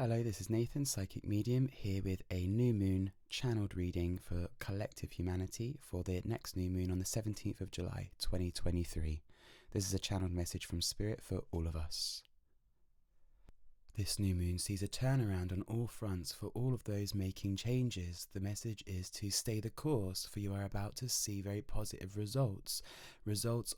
Hello, this is Nathan, Psychic Medium, here with a new moon channeled reading for collective humanity for the next new moon on the 17th of July 2023. This is a channeled message from Spirit for all of us. This new moon sees a turnaround on all fronts for all of those making changes. The message is to stay the course, for you are about to see very positive results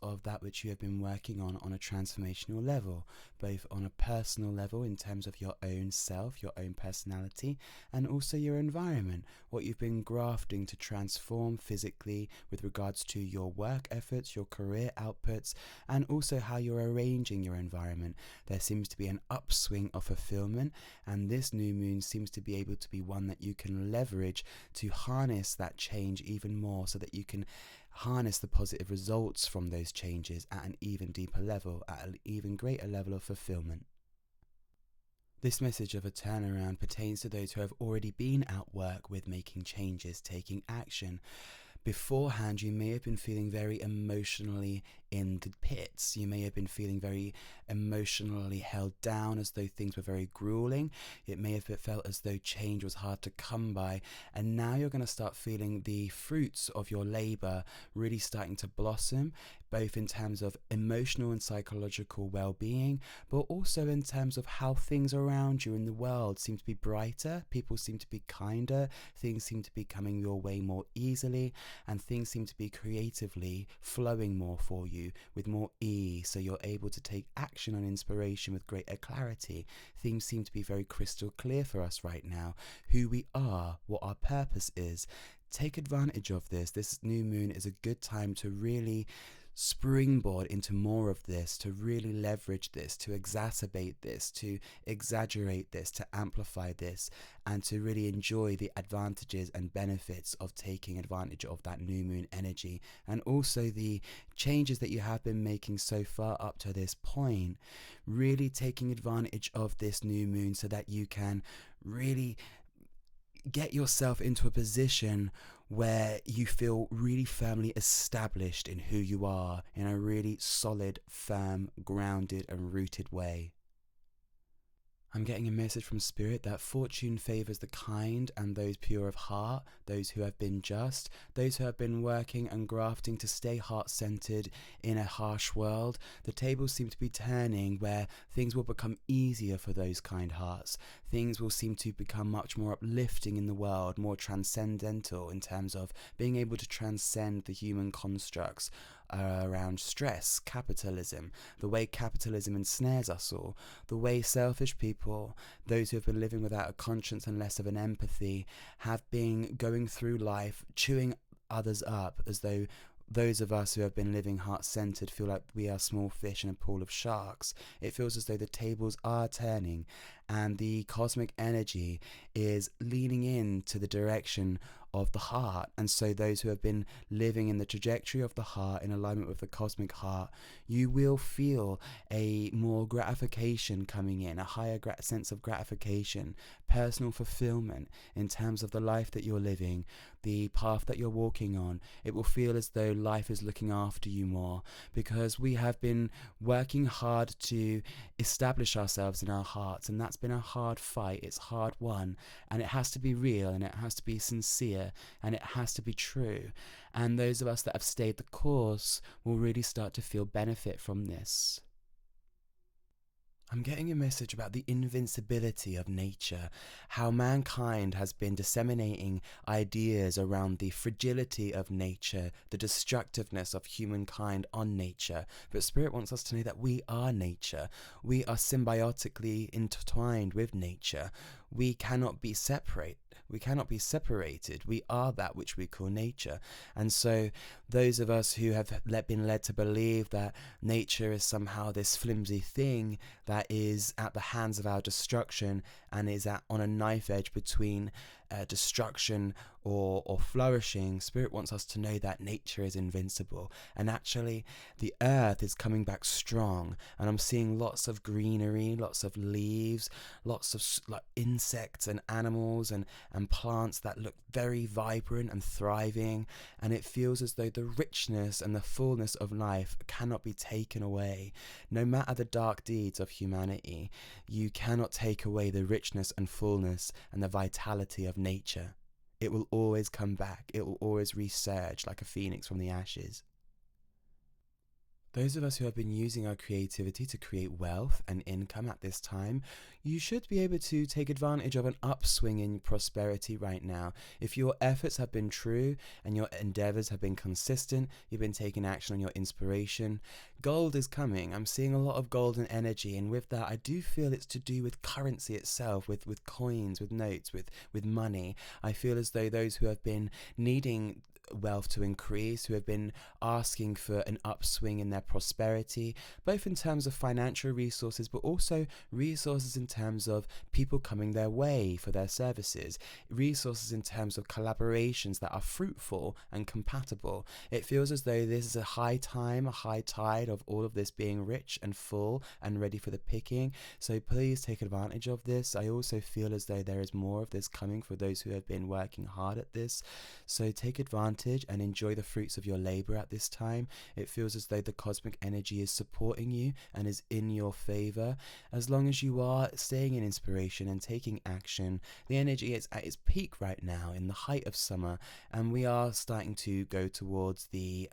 of that which you have been working on a transformational level, both on a personal level in terms of your own self, your own personality, and also your environment, what you've been grafting to transform physically with regards to your work efforts, your career outputs, and also how you're arranging your environment. There seems to be an upswing of fulfillment, and this new moon seems to be able to be one that you can leverage to harness that change even more, so that you can harness the positive results from those changes at an even deeper level, at an even greater level of fulfillment. This message of a turnaround pertains to those who have already been at work with making changes, taking action. Beforehand, you may have been feeling very emotionally in the pits. You may have been feeling very emotionally held down, as though things were very grueling. It may have felt as though change was hard to come by. And now you're going to start feeling the fruits of your labor really starting to blossom, both in terms of emotional and psychological well-being, but also in terms of how things around you in the world seem to be brighter. People seem to be kinder. Things seem to be coming your way more easily. And things seem to be creatively flowing more for you with more ease, so you're able to take action on inspiration with greater clarity. Things seem to be very crystal clear for us right now, who we are, what our purpose is. Take advantage of this. This new moon is a good time to really springboard into more of this, to really leverage this, to exacerbate this, to exaggerate this, to amplify this, and to really enjoy the advantages and benefits of taking advantage of that new moon energy, and also the changes that you have been making so far up to this point. Really taking advantage of this new moon so that you can really get yourself into a position where you feel really firmly established in who you are, in a really solid, firm, grounded and rooted way. I'm getting a message from Spirit that fortune favors the kind and those pure of heart, those who have been just, those who have been working and grafting to stay heart-centered in a harsh world. The tables seem to be turning, where things will become easier for those kind hearts. Things will seem to become much more uplifting in the world, more transcendental in terms of being able to transcend the human constructs around stress, capitalism, the way capitalism ensnares us all, the way selfish people, those who have been living without a conscience and less of an empathy, have been going through life chewing others up, as though those of us who have been living heart-centered feel like we are small fish in a pool of sharks. It feels as though the tables are turning and the cosmic energy is leaning into the direction of the heart. And so those who have been living in the trajectory of the heart, in alignment with the cosmic heart, you will feel a more gratification coming in, a higher sense of gratification, personal fulfillment in terms of the life that you're living, the path that you're walking on. It will feel as though life is looking after you more, because we have been working hard to establish ourselves in our hearts, and that's been a hard fight. It's hard won, and it has to be real, and it has to be sincere, and it has to be true. And those of us that have stayed the course will really start to feel benefit from this. I'm getting a message about the invincibility of nature, how mankind has been disseminating ideas around the fragility of nature, the destructiveness of humankind on nature. But Spirit wants us to know that we are nature. We are symbiotically intertwined with nature. We cannot be separate. We cannot be separated. We are that which we call nature. And so those of us who have been led to believe that nature is somehow this flimsy thing that is at the hands of our destruction and is on a knife edge between destruction or flourishing. Spirit wants us to know that nature is invincible, and actually the earth is coming back strong, and I'm seeing lots of greenery, lots of leaves, lots of like insects and animals and plants that look very vibrant and thriving, and it feels as though the richness and the fullness of life cannot be taken away. No matter the dark deeds of humanity, you cannot take away the richness and fullness and the vitality of nature. It will always come back. It will always resurge like a phoenix from the ashes. Those of us who have been using our creativity to create wealth and income at this time, you should be able to take advantage of an upswing in prosperity right now. If your efforts have been true and your endeavors have been consistent, you've been taking action on your inspiration, gold is coming. I'm seeing a lot of golden energy, and with that, I do feel it's to do with currency itself, with coins, with notes, with money. I feel as though those who have been needing wealth to increase, who have been asking for an upswing in their prosperity, both in terms of financial resources, but also resources in terms of people coming their way for their services, resources in terms of collaborations that are fruitful and compatible. It feels as though this is a high time, a high tide of all of this being rich and full and ready for the picking. So please take advantage of this. I also feel as though there is more of this coming for those who have been working hard at this. So take advantage and enjoy the fruits of your labor at this time. It feels as though the cosmic energy is supporting you and is in your favor. As long as you are staying in inspiration and taking action, the energy is at its peak right now in the height of summer, and we are starting to go towards the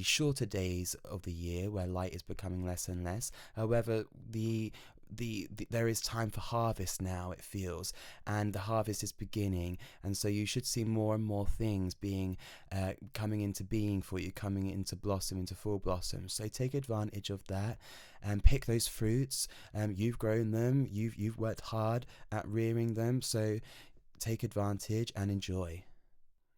shorter days of the year where light is becoming less and less. However, there is time for harvest now, it feels, and the harvest is beginning, and so you should see more and more things being coming into being for you, coming into blossom, into full blossom. So take advantage of that and pick those fruits. You've grown them, you've worked hard at rearing them, so take advantage and enjoy.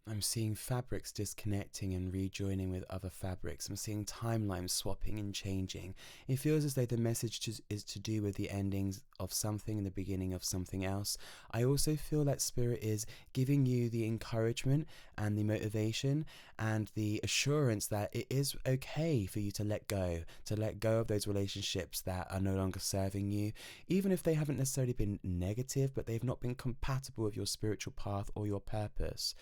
I'm seeing fabrics disconnecting and rejoining with other fabrics. I'm seeing timelines swapping and changing. It feels as though the message is to do with the endings of something and the beginning of something else. I also feel that Spirit is giving you the encouragement and the motivation and the assurance that it is okay for you to let go of those relationships that are no longer serving you, even if they haven't necessarily been negative, but they've not been compatible with your spiritual path or your purpose.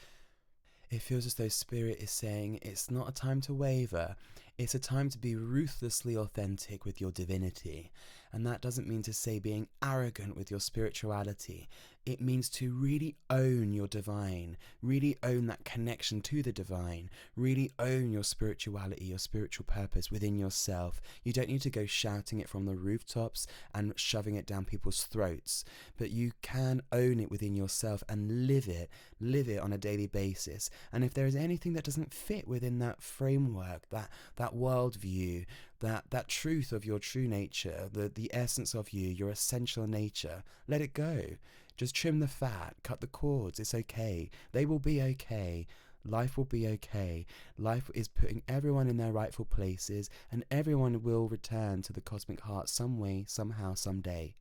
It feels as though Spirit is saying it's not a time to waver, it's a time to be ruthlessly authentic with your divinity. And that doesn't mean to say being arrogant with your spirituality. It means to really own your divine, really own that connection to the divine, really own your spirituality, your spiritual purpose within yourself. You don't need to go shouting it from the rooftops and shoving it down people's throats, but you can own it within yourself and live it on a daily basis. And if there is anything that doesn't fit within that framework, that worldview, that truth of your true nature, the essence of you, your essential nature, let it go. Just trim the fat, cut the cords. It's okay. They will be okay. Life will be okay. Life is putting everyone in their rightful places, and everyone will return to the cosmic heart some way, somehow, someday.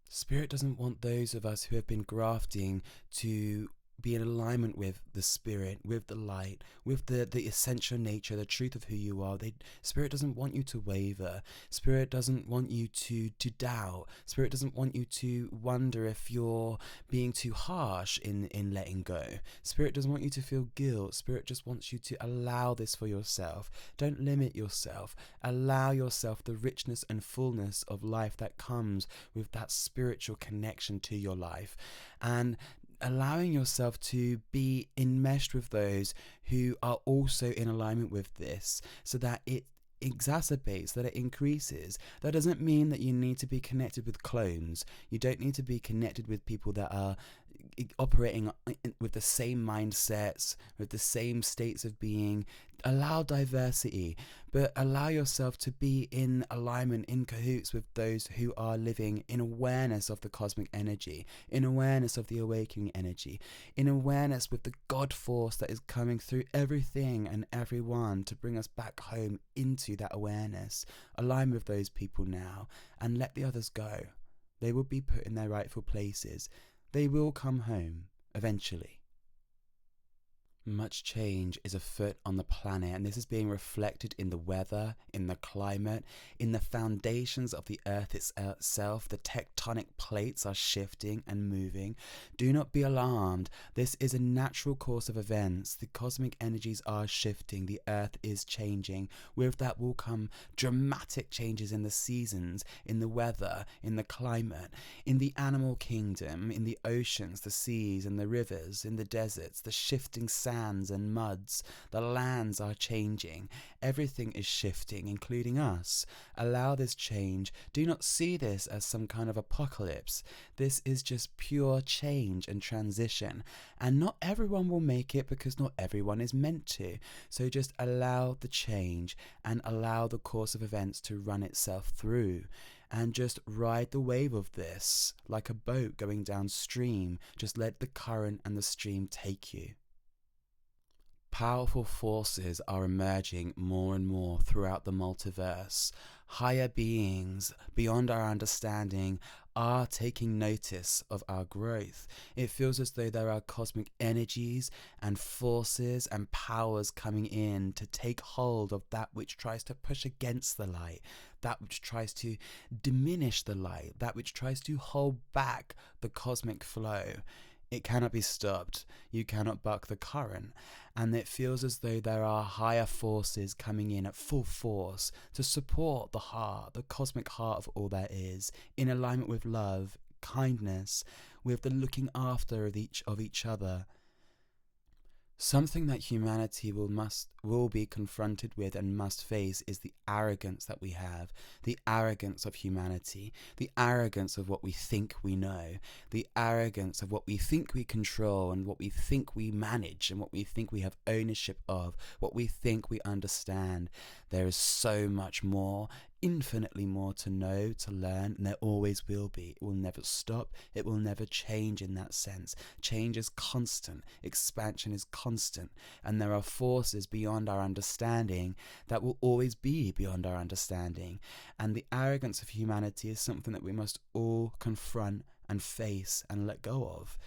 Spirit doesn't want those of us who have been grafting to be in alignment with the Spirit, with the light, with the essential nature, the truth of who you are. Spirit doesn't want you to waver. Spirit doesn't want you to doubt. Spirit doesn't want you to wonder if you're being too harsh in letting go. Spirit doesn't want you to feel guilt. Spirit just wants you to allow this for yourself. Don't limit yourself. Allow yourself the richness and fullness of life that comes with that spiritual connection to your life. And allowing yourself to be enmeshed with those who are also in alignment with this, so that it exacerbates, that it increases. That doesn't mean that you need to be connected with clones. You don't need to be connected with people that are operating with the same mindsets, with the same states of being. Allow diversity, but allow yourself to be in alignment, in cahoots with those who are living in awareness of the cosmic energy, in awareness of the awakening energy, in awareness with the God force that is coming through everything and everyone to bring us back home into that awareness. Align with those people now and let the others go. They will be put in their rightful places. They will come home eventually. Much change is afoot on the planet, and this is being reflected in the weather, in the climate, in the foundations of the earth itself. The tectonic plates are shifting and moving. Do not be alarmed. This is a natural course of events. The cosmic energies are shifting. The earth is changing. With that will come dramatic changes in the seasons, in the weather, in the climate, in the animal kingdom, in the oceans, the seas, and the rivers, in the deserts, the shifting sands and muds. The lands are changing. Everything is shifting, including us. Allow this change. Do not see this as some kind of apocalypse. This is just pure change and transition. And not everyone will make it, because not everyone is meant to. So just allow the change and allow the course of events to run itself through. And just ride the wave of this like a boat going downstream. Just let the current and the stream take you. Powerful forces are emerging more and more throughout the multiverse. Higher beings beyond our understanding are taking notice of our growth. It feels as though there are cosmic energies and forces and powers coming in to take hold of that which tries to push against the light, that which tries to diminish the light, that which tries to hold back the cosmic flow. It cannot be stopped. You cannot buck the current. And it feels as though there are higher forces coming in at full force to support the heart, the cosmic heart of all that is, in alignment with love, kindness, with the looking after of each other. Something that humanity will be confronted with and must face is the arrogance that we have, the arrogance of humanity, the arrogance of what we think we know, the arrogance of what we think we control and what we think we manage and what we think we have ownership of, what we think we understand. There is so much more, infinitely more to know, to learn, and there always will be. It will never stop. It will never change in that sense. Change is constant. Expansion is constant. And there are forces beyond our understanding that will always be beyond our understanding. And the arrogance of humanity is something that we must all confront and face and let go of.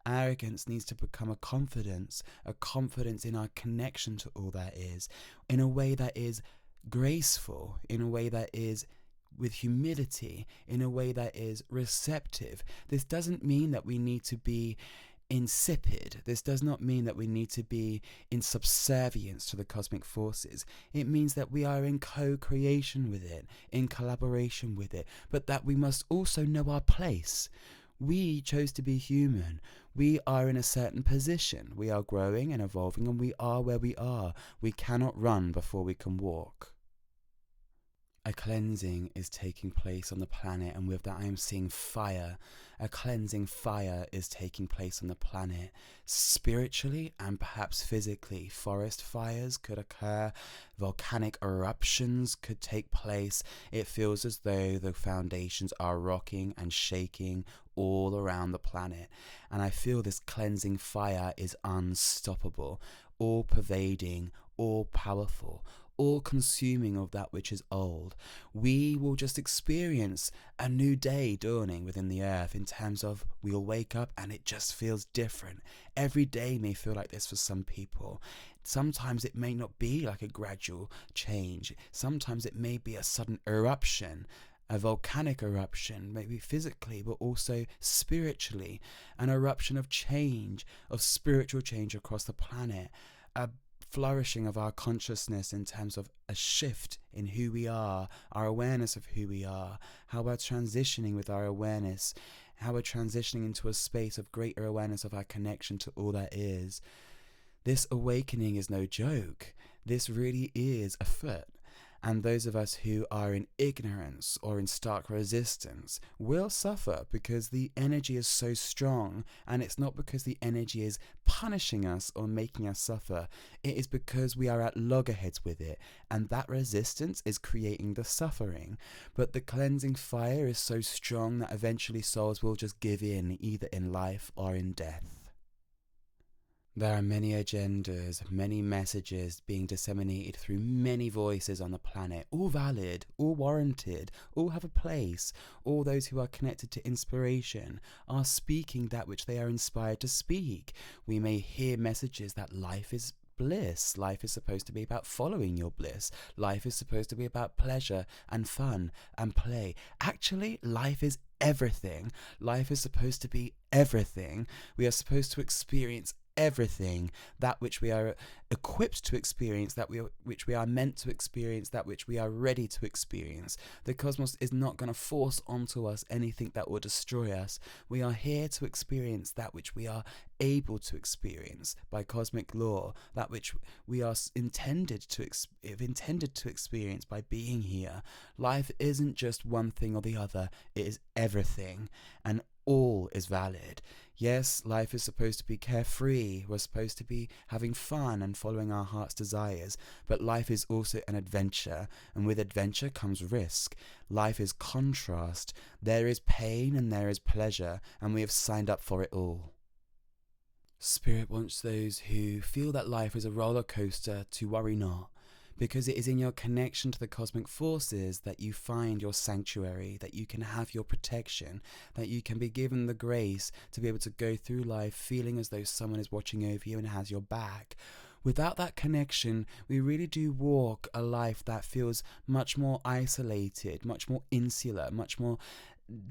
Arrogance needs to become a confidence in our connection to all that is, in a way that is graceful, in a way that is with humility, in a way that is receptive. This doesn't mean that we need to be insipid. This does not mean that we need to be in subservience to the cosmic forces. It means that we are in co-creation with it, in collaboration with it, but that we must also know our place. We chose to be human. We are in a certain position. We are growing and evolving, and we are where we are. We cannot run before we can walk. A cleansing is taking place on the planet, and with that I am seeing fire. A cleansing fire is taking place on the planet, spiritually and perhaps physically. Forest fires could occur, volcanic eruptions could take place. It feels as though the foundations are rocking and shaking all around the planet, and I feel this cleansing fire is unstoppable, all pervading, all powerful, all consuming of that which is old. We will just experience a new day dawning within the earth, in terms of we'll wake up and it just feels different. Every day may feel like this for some people. Sometimes it may not be like a gradual change. Sometimes it may be a sudden eruption, a volcanic eruption, maybe physically, but also spiritually, an eruption of change, of spiritual change across the planet, a flourishing of our consciousness in terms of a shift in who we are, our awareness of who we are, how we're transitioning with our awareness, how we're transitioning into a space of greater awareness of our connection to all that is. This awakening is no joke. This really is afoot. And those of us who are in ignorance or in stark resistance will suffer, because the energy is so strong, and it's not because the energy is punishing us or making us suffer. It is because we are at loggerheads with it, and that resistance is creating the suffering. But the cleansing fire is so strong that eventually souls will just give in, either in life or in death. There are many agendas, many messages being disseminated through many voices on the planet, all valid, all warranted, all have a place. All those who are connected to inspiration are speaking that which they are inspired to speak. We may hear messages that life is bliss. Life is supposed to be about following your bliss. Life is supposed to be about pleasure and fun and play. Actually, life is everything. Life is supposed to be everything. We are supposed to experience everything, that which we are equipped to experience, which we are meant to experience, that which we are ready to experience. The cosmos is not going to force onto us anything that will destroy us. We are here to experience that which we are able to experience by cosmic law, that which we are intended to experience by being here. Life isn't just one thing or the other, it is everything, and all is valid. Yes, life is supposed to be carefree, we're supposed to be having fun and following our heart's desires, but life is also an adventure, and with adventure comes risk. Life is contrast, there is pain and there is pleasure, and we have signed up for it all. Spirit wants those who feel that life is a roller coaster to worry not, because it is in your connection to the cosmic forces that you find your sanctuary, that you can have your protection, that you can be given the grace to be able to go through life feeling as though someone is watching over you and has your back. Without that connection, we really do walk a life that feels much more isolated, much more insular, much more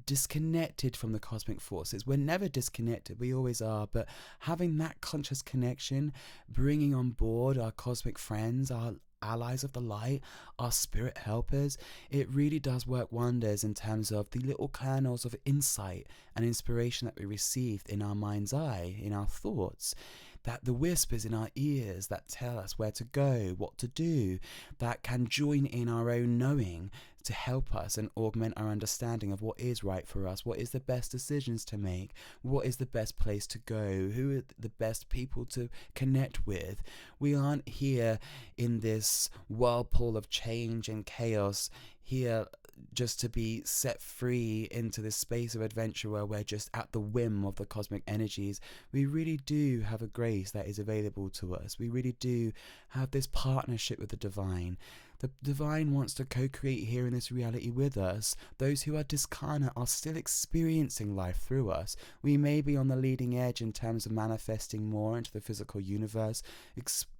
disconnected from the cosmic forces. We're never disconnected, we always are, but having that conscious connection, bringing on board our cosmic friends, our allies of the light, our spirit helpers, it really does work wonders in terms of the little kernels of insight and inspiration that we received in our mind's eye, in our thoughts, that the whispers in our ears that tell us where to go, what to do, that can join in our own knowing to help us and augment our understanding of what is right for us, what is the best decisions to make, what is the best place to go, who are the best people to connect with. We aren't here in this whirlpool of change and chaos, here just to be set free into this space of adventure where we're just at the whim of the cosmic energies. We really do have a grace that is available to us. We really do have this partnership with the divine. The divine wants to co-create here in this reality with us. Those who are discarnate are still experiencing life through us. We may be on the leading edge in terms of manifesting more into the physical universe,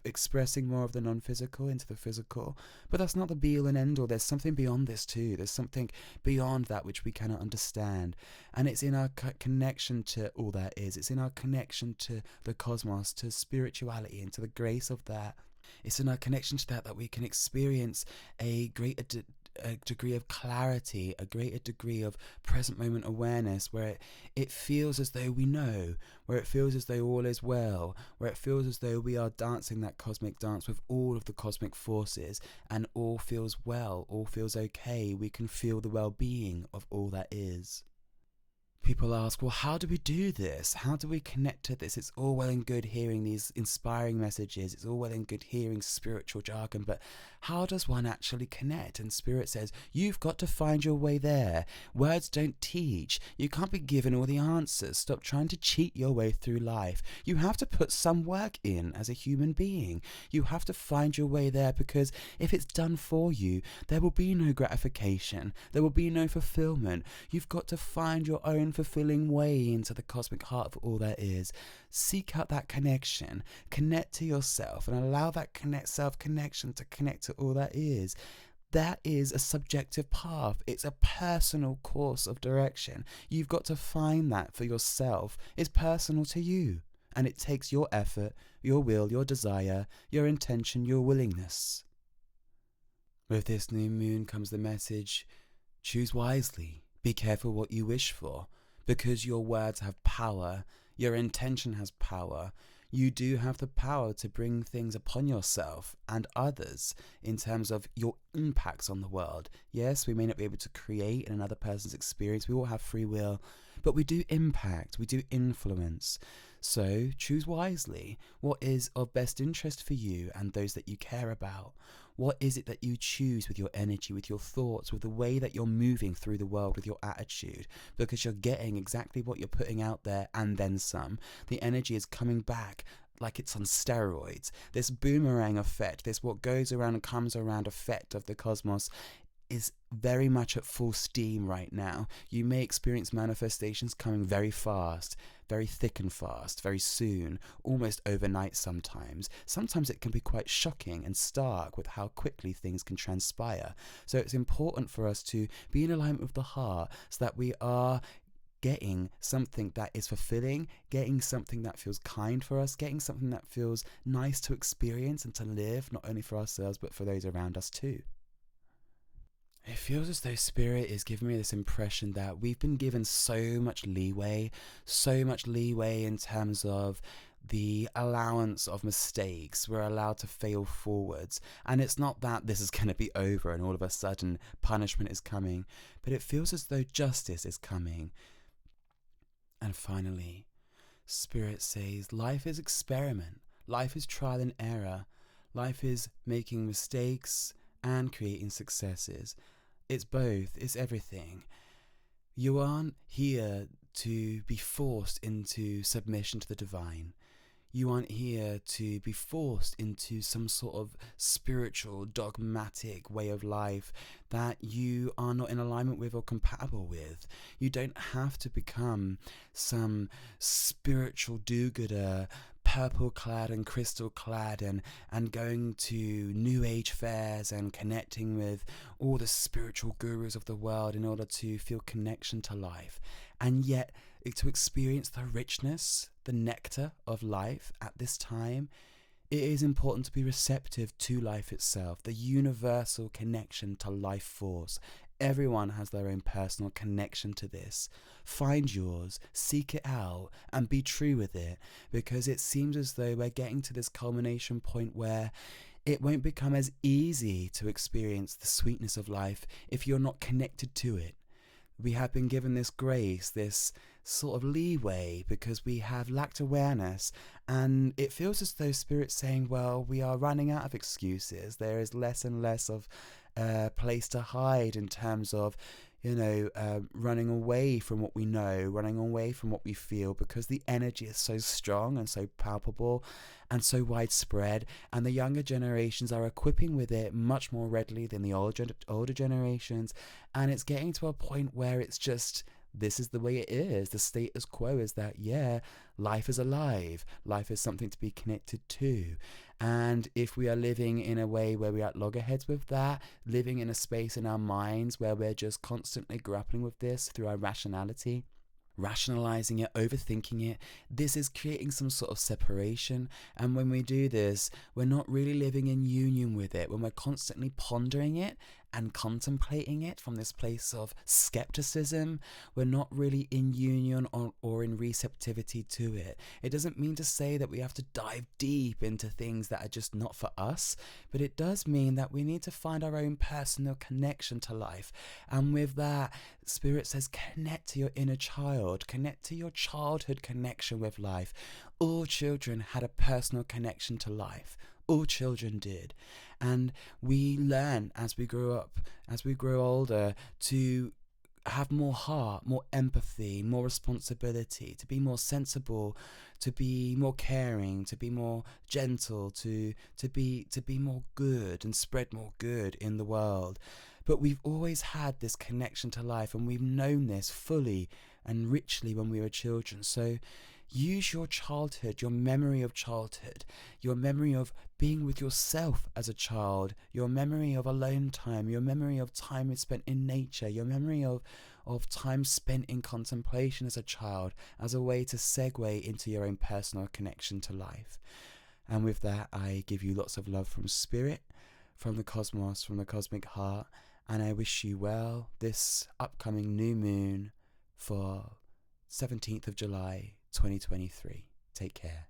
expressing more of the non-physical into the physical, but that's not the be-all and end-all. There's something beyond this too. There's something beyond that which we cannot understand, and it's in our connection to all that is. It's in our connection to the cosmos, to spirituality, and to the grace of that. It's in our connection to that we can experience a greater degree of clarity, a greater degree of present moment awareness, where it feels as though we know, where it feels as though all is well, where it feels as though we are dancing that cosmic dance with all of the cosmic forces, and all feels well, all feels okay. We can feel the well-being of all that is. People ask, well, how do we do this? How do we connect to this? It's all well and good hearing these inspiring messages. It's all well and good hearing spiritual jargon, but how does one actually connect? And Spirit says, you've got to find your way there. Words don't teach. You can't be given all the answers. Stop trying to cheat your way through life. You have to put some work in as a human being. You have to find your way there, because if it's done for you, there will be no gratification. There will be no fulfillment. You've got to find your own fulfilling way into the cosmic heart of all there is. Seek out that connection, connect to yourself, and allow that self-connection to connect to all that is. That is a subjective path. It's a personal course of direction. You've got to find that for yourself. It's personal to you, and it takes your effort, your will, your desire, your intention, your willingness. With this new moon comes the message, choose wisely. Be careful what you wish for, because your words have power, your intention has power. You do have the power to bring things upon yourself and others in terms of your impacts on the world. Yes, we may not be able to create in another person's experience. We all have free will, but we do impact, we do influence. So choose wisely. What is of best interest for you and those that you care about? What is it that you choose with your energy, with your thoughts, with the way that you're moving through the world, with your attitude? Because you're getting exactly what you're putting out there and then some. The energy is coming back like it's on steroids. This boomerang effect, this what goes around and comes around effect of the cosmos is very much at full steam right now. You may experience manifestations coming very fast, very thick and fast, very soon, almost overnight sometimes. Sometimes it can be quite shocking and stark with how quickly things can transpire. So it's important for us to be in alignment with the heart so that we are getting something that is fulfilling, getting something that feels kind for us, getting something that feels nice to experience and to live, not only for ourselves but for those around us too. It feels as though Spirit is giving me this impression that we've been given so much leeway in terms of the allowance of mistakes. We're allowed to fail forwards. And it's not that this is going to be over and all of a sudden punishment is coming, but it feels as though justice is coming. And finally, Spirit says life is experiment, life is trial and error, life is making mistakes and creating successes. It's both, it's everything. You aren't here to be forced into submission to the divine. You aren't here to be forced into some sort of spiritual, dogmatic way of life that you are not in alignment with or compatible with. You don't have to become some spiritual do-gooder, purple clad and crystal clad and going to new age fairs and connecting with all the spiritual gurus of the world in order to feel connection to life. And yet to experience the richness, the nectar of life at this time, it is important to be receptive to life itself, the universal connection to life force. Everyone has their own personal connection to this. Find yours, seek it out, and be true with it, because it seems as though we're getting to this culmination point where it won't become as easy to experience the sweetness of life if you're not connected to it. We have been given this grace, this sort of leeway, because we have lacked awareness, and it feels as though Spirit's saying, well, we are running out of excuses. There is less and less of a place to hide in terms of, running away from what we know, running away from what we feel, because the energy is so strong and so palpable and so widespread, and the younger generations are equipping with it much more readily than the older generations, and it's getting to a point where it's just, this is the way it is. The status quo is that, life is alive. Life is something to be connected to. And if we are living in a way where we are at loggerheads with that, living in a space in our minds where we're just constantly grappling with this through our rationality, rationalizing it, overthinking it, this is creating some sort of separation. And when we do this, we're not really living in union with it. When we're constantly pondering it and contemplating it from this place of skepticism, we're not really in union or in receptivity to it. It doesn't mean to say that we have to dive deep into things that are just not for us, but it does mean that we need to find our own personal connection to life. And with that, Spirit says, connect to your inner child, connect to your childhood connection with life. All children had a personal connection to life. All children did. And we learn as we grow up, as we grow older, to have more heart, more empathy, more responsibility, to be more sensible, to be more caring, to be more gentle, to be more good and spread more good in the world. But we've always had this connection to life, and we've known this fully and richly when we were children. So use your childhood, your memory of childhood, your memory of being with yourself as a child, your memory of alone time, your memory of time spent in nature, your memory of time spent in contemplation as a child, as a way to segue into your own personal connection to life. And with that, I give you lots of love from Spirit, from the cosmos, from the cosmic heart, and I wish you well this upcoming new moon for 17th of July 2023. Take care.